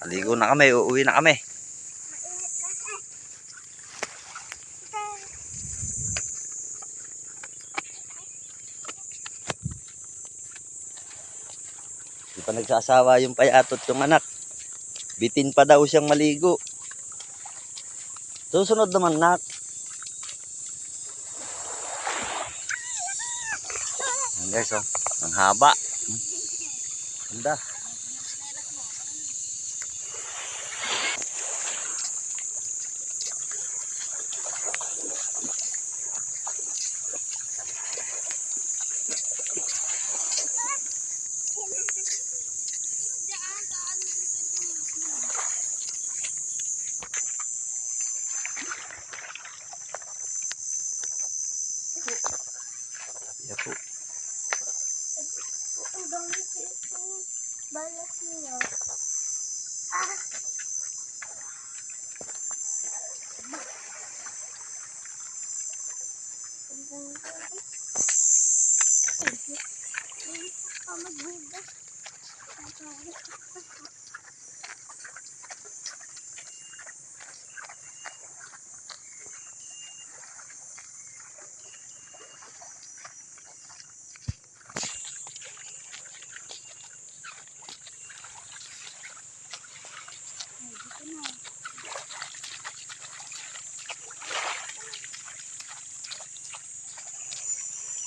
Aligo na kami, uuwi na kami. Di pa nagsasawa yung payatot yung anak. Bitin pa daw siyang maligo. Susunod naman, nak. Ayan guys, oh. Ang haba. Ganda. Yan po. Ang dami ito. Balat niya.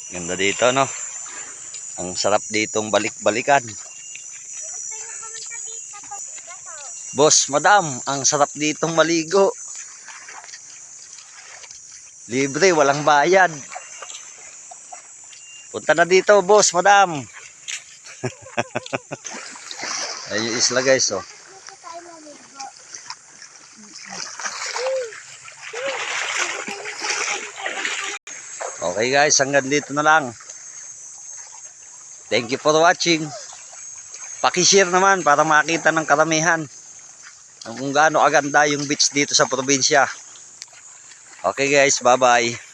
Ganda dito, no? Ang sarap ditong balik-balikan. Boss, madam, ang sarap ditong maligo. Libre, walang bayad. Punta na dito, boss, madam. Ayun yung isla, guys, oh. Okay guys, hanggang dito na lang. Thank you for watching. Paki-share naman para makita ng karamihan kung gaano aganda yung beach dito sa probinsya. Okay guys, bye-bye.